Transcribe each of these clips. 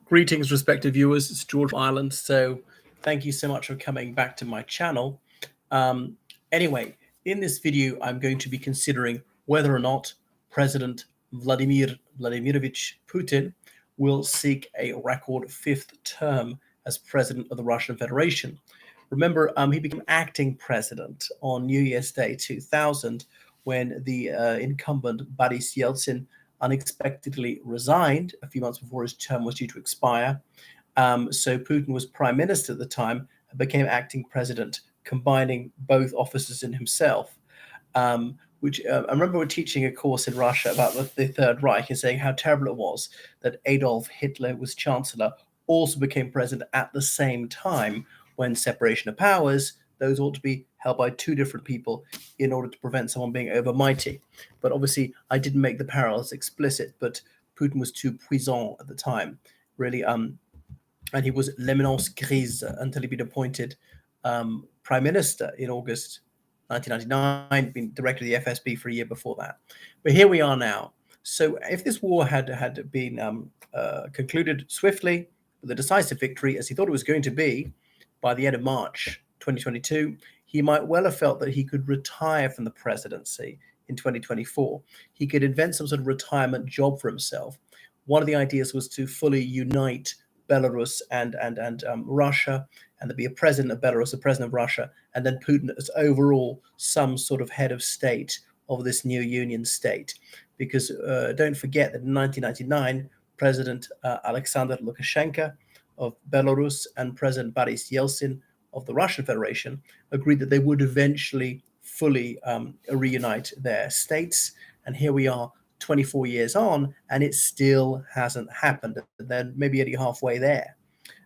Greetings, respected viewers. It's George from Ireland. So, thank you so much for coming back to my channel. Um, anyway, in this video, I'm going to be considering whether or not President Vladimir Vladimirovich Putin will seek a record fifth term as president of the Russian Federation. Remember, he became acting president on New Year's Day 2000 when the incumbent Boris Yeltsin unexpectedly resigned a few months before his term was due to expire. So Putin was prime minister at the time and became acting president, combining both offices in himself. I remember we're teaching a course in Russia about the Third Reich and saying how terrible it was that Adolf Hitler was chancellor, also became president at the same time, when separation of powers, those ought to be held by two different people in order to prevent someone being overmighty. But obviously, I didn't make the parallels explicit, but Putin was too puissant at the time, really. And he was l'éminence grise until he'd been appointed prime minister in August 1999, been director of the FSB for a year before that. But here we are now. So if this war had been concluded swiftly with a decisive victory, as he thought it was going to be, by the end of March 2022, he might well have felt that he could retire from the presidency in 2024. He could invent some sort of retirement job for himself. One of the ideas was to fully unite Belarus and Russia, and there'd be a president of Belarus, a president of Russia, and then Putin as overall some sort of head of state of this new union state. Because don't forget that in 1999, President Alexander Lukashenko of Belarus and President Boris Yeltsin of the Russian Federation agreed that they would eventually fully reunite their states. And here we are 24 years on, and it still hasn't happened. They're maybe only halfway there.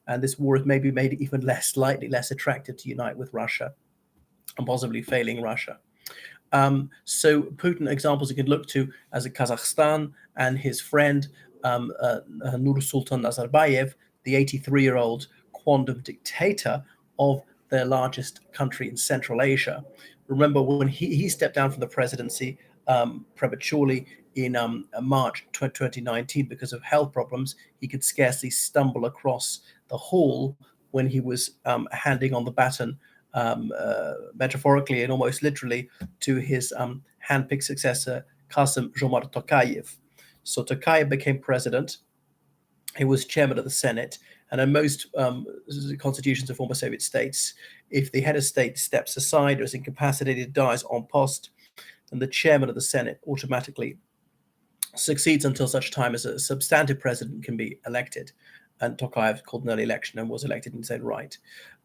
And this war has maybe made it even less likely, less attractive to unite with Russia, and possibly failing Russia. So Putin examples you can look to as a Kazakhstan and his friend Nursultan Nazarbayev, the 83-year-old quantum dictator of their largest country in Central Asia. Remember when he stepped down from the presidency prematurely in March 2019 because of health problems. He could scarcely stumble across the hall when he was handing on the baton, metaphorically and almost literally, to his handpicked successor, Kassym-Jomart Tokayev. So Tokayev became president. He was chairman of the Senate. And in most constitutions of former Soviet states, if the head of state steps aside or is incapacitated, dies en poste, then the chairman of the Senate automatically succeeds until such time as a substantive president can be elected. And Tokayev called an early election and was elected in his own right.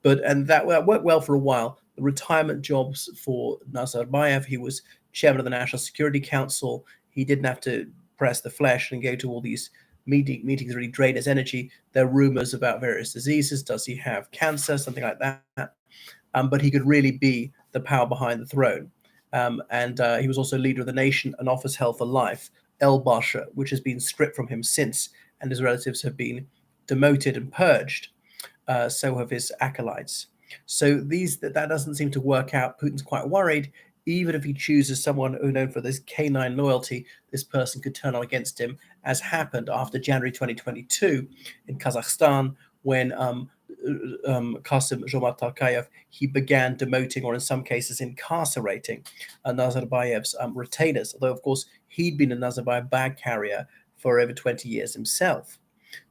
And that worked well for a while. The retirement jobs for Nazarbayev, he was chairman of the National Security Council. He didn't have to press the flesh and go to all these meetings really drain his energy. There are rumors about various diseases. Does he have cancer? Something like that. But he could really be the power behind the throne. He was also leader of the nation, an office held for life, El-Basha, which has been stripped from him since, and his relatives have been demoted and purged. So have his acolytes. So that doesn't seem to work out. Putin's quite worried. Even if he chooses someone who's known for this canine loyalty, this person could turn on against him, as happened after January 2022 in Kazakhstan, when Kassym-Jomart Tokayev, he began demoting, or in some cases incarcerating, Nazarbayev's retainers, although of course he'd been a Nazarbayev bag carrier for over 20 years himself.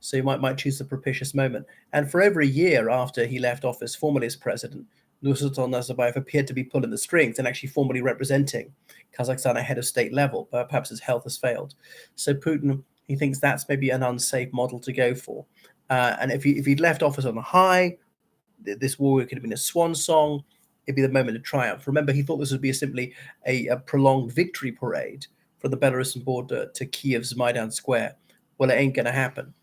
So he might choose the propitious moment. And for over a year after he left office formally as president, Nursultan Nazarbayev appeared to be pulling the strings and actually formally representing Kazakhstan at head of state level, but perhaps his health has failed. So Putin, he thinks that's maybe an unsafe model to go for. And if he'd left office on a high, this war could have been a swan song. It'd be the moment of triumph. Remember, he thought this would be simply a prolonged victory parade from the Belarusian border to Kiev's Maidan Square. Well, it ain't going to happen.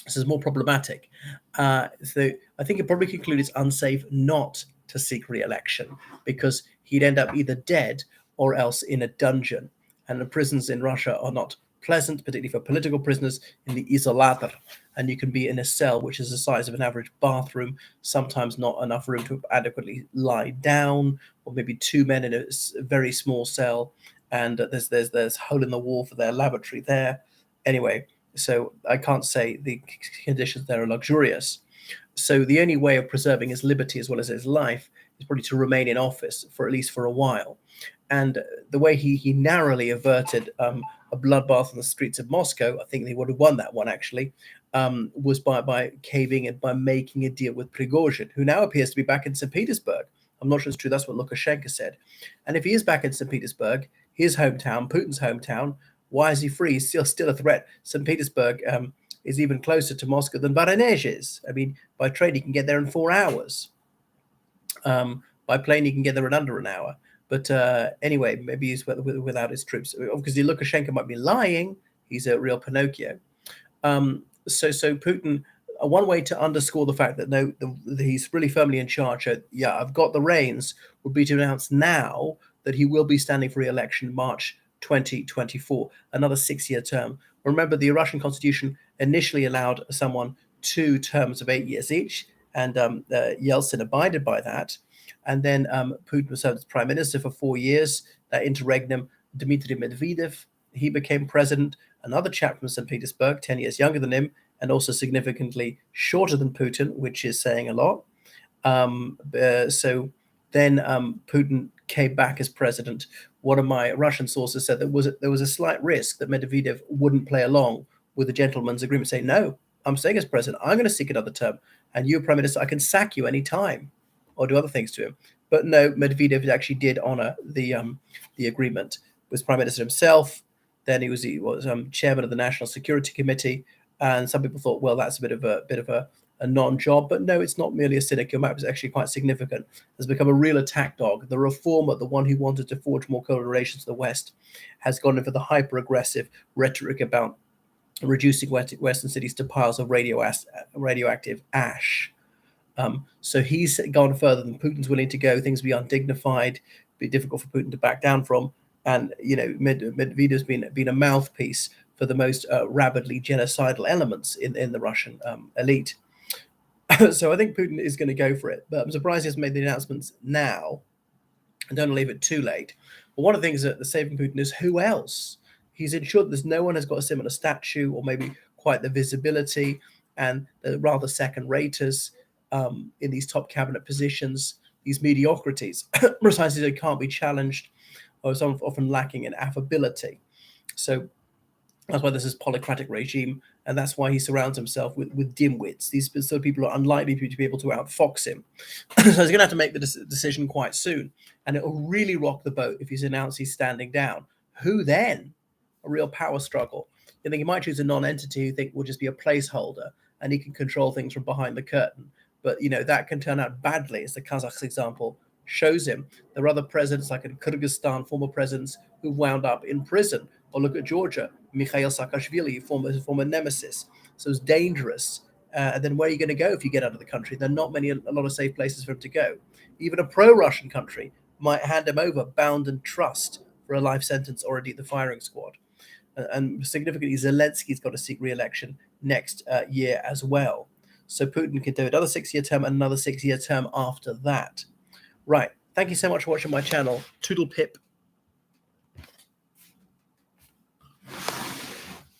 This is more problematic. So I think it probably concluded it's unsafe not to seek re-election, because he'd end up either dead or else in a dungeon. And the prisons in Russia are not pleasant, particularly for political prisoners, in the isolator. And you can be in a cell which is the size of an average bathroom, sometimes not enough room to adequately lie down, or maybe two men in a very small cell, and there's a hole in the wall for their lavatory there. Anyway, So I can't say the conditions there are luxurious. So the only way of preserving his liberty as well as his life is probably to remain in office for at least for a while. And the way he narrowly averted a bloodbath on the streets of Moscow, I think they would have won that one actually, was by caving and by making a deal with Prigozhin, who now appears to be back in St. Petersburg. I'm not sure it's true. That's what Lukashenko said. And if he is back in St. Petersburg, his hometown, Putin's hometown, why is he free? He's still a threat. St. Petersburg is even closer to Moscow than Voronezh is. I mean, by train, he can get there in 4 hours. By plane, he can get there in under an hour. But anyway, maybe he's without his troops. Obviously, Lukashenko might be lying. He's a real Pinocchio. So Putin, one way to underscore the fact that he's really firmly in charge, I've got the reins, would be to announce now that he will be standing for re-election March 2024, another 6-year term. Remember, the Russian constitution initially allowed someone 2 terms of 8 years each, and Yeltsin abided by that. And then Putin was served as prime minister for 4 years. That interregnum, Dmitry Medvedev, he became president. Another chap from St. Petersburg, 10 years younger than him, and also significantly shorter than Putin, which is saying a lot. So then Putin came back as president. One of my Russian sources said there was a slight risk that Medvedev wouldn't play along with the gentleman's agreement, saying, no, I'm staying as president. I'm going to seek another term. And you're prime minister. I can sack you any time or do other things to him. But no, Medvedev actually did honor the agreement. Was prime minister himself. Then he was chairman of the National Security Committee. And some people thought, well, that's a bit of a non-job. But no, it's not merely a sinecure map. It's actually quite significant. Has become a real attack dog. The reformer, the one who wanted to forge more close relations to the West, has gone in for the hyper-aggressive rhetoric about reducing Western cities to piles of radioactive ash. So he's gone further than Putin's willing to go. Things will be undignified, be difficult for Putin to back down from. And Medvedev's been a mouthpiece for the most rabidly genocidal elements in the Russian elite. So I think Putin is going to go for it. But I'm surprised he hasn't made the announcements now. I don't leave it too late. But one of the things that the saving Putin is who else? He's ensured there's no one has got a similar statue or maybe quite the visibility and the rather second-raters in these top cabinet positions, these mediocrities, precisely they can't be challenged or some often lacking in affability. So that's why this is polycratic regime, and that's why he surrounds himself with dimwits. These sort of people are unlikely to be able to outfox him. So he's going to have to make the decision quite soon, and it will really rock the boat if he's announced he's standing down. Who then? A real power struggle. You think he might choose a non-entity who think will just be a placeholder, and he can control things from behind the curtain. But that can turn out badly, as the Kazakhs example shows him. There are other presidents, like in Kyrgyzstan, former presidents who wound up in prison. Or look at Georgia, Mikhail Saakashvili, former nemesis. So it's dangerous. And then where are you going to go if you get out of the country? There are not a lot of safe places for him to go. Even a pro-Russian country might hand him over, bound and trust, for a life sentence already at the firing squad. And significantly, Zelensky's got to seek re-election next year as well. So Putin can do another 6-year term and another 6-year term after that. Right. Thank you so much for watching my channel. Toodle pip.